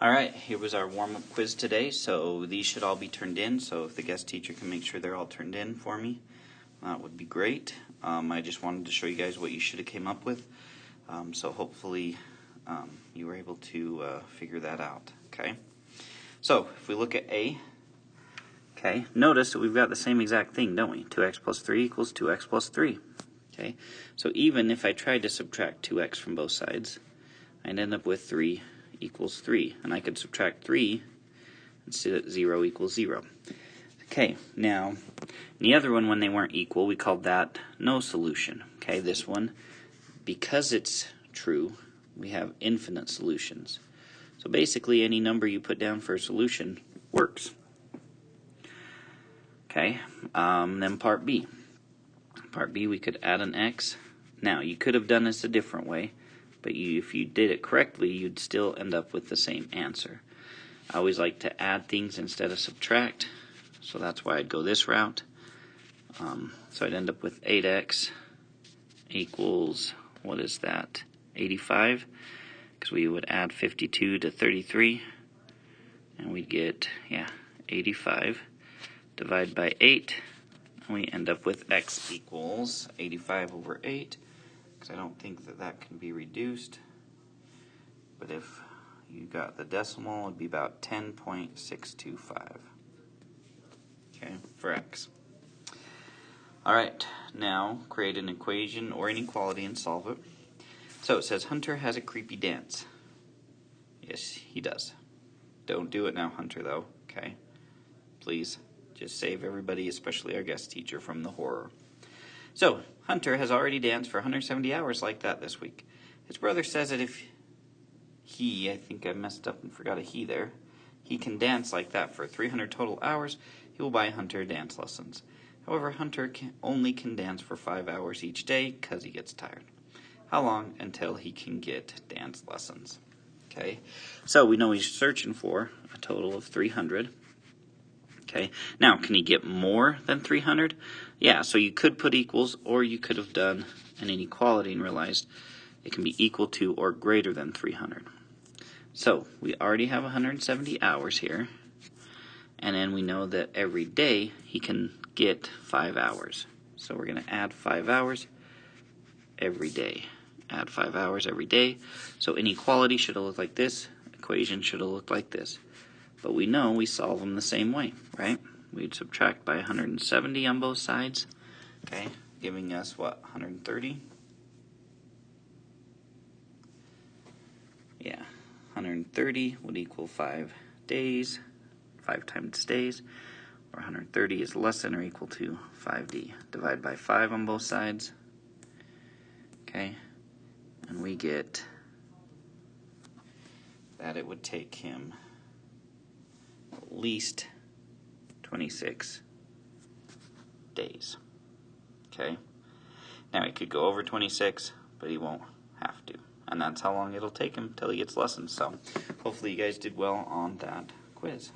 Alright, here was our warm-up quiz today, so these should all be turned in, so if the guest teacher can make sure they're all turned in for me, that would be great. I just wanted to show you guys what you should have came up with, so hopefully you were able to figure that out, okay? So, if we look at A, okay, notice that we've got the same exact thing, don't we? 2x plus 3 equals 2x plus 3, okay? So even if I tried to subtract 2x from both sides, I'd end up with 3 equals 3, and I could subtract 3 and see that 0 equals 0. Okay, now, the other one, when they weren't equal, we called that no solution. Okay, this one, because it's true, we have infinite solutions. So basically, any number you put down for a solution works. Okay, then part B. Part B, we could add an x. Now, you could have done this a different way, but if you did it correctly, you'd still end up with the same answer. I always like to add things instead of subtract, so that's why I'd go this route. So I'd end up with 8x equals, what is that, 85? Because we would add 52 to 33, and we'd get, 85. Divide by 8, and we end up with x equals 85 over 8. I don't think that can be reduced, but if you got the decimal, it would be about 10.625, okay, for x. Alright, now create an equation or inequality and solve it. So it says Hunter has a creepy dance. Yes, he does. Don't do it now, Hunter, though, okay? Please, just save everybody, especially our guest teacher, from the horror. So, Hunter has already danced for 170 hours like that this week. His brother says that if I think I messed up and forgot a he there, he can dance like that for 300 total hours, he will buy Hunter dance lessons. However, Hunter only can dance for 5 hours each day because he gets tired. How long until he can get dance lessons? Okay, so we know he's searching for a total of 300. Okay, now can he get more than 300? Yeah, so you could put equals, or you could have done an inequality and realized it can be equal to or greater than 300. So we already have 170 hours here, and then we know that every day he can get 5 hours. So we're going to add 5 hours every day. Add 5 hours every day. So inequality should have looked like this. Equation should have looked like this. But we know we solve them the same way, right? We'd subtract by 170 on both sides, okay, giving us, what, 130? Yeah, 130 would equal 5 days, 5 times days, or 130 is less than or equal to 5d. Divide by 5 on both sides, okay, and we get that it would take him at least 26 days. Okay? Now he could go over 26, but he won't have to. And that's how long it'll take him till he gets lessons. So hopefully you guys did well on that quiz.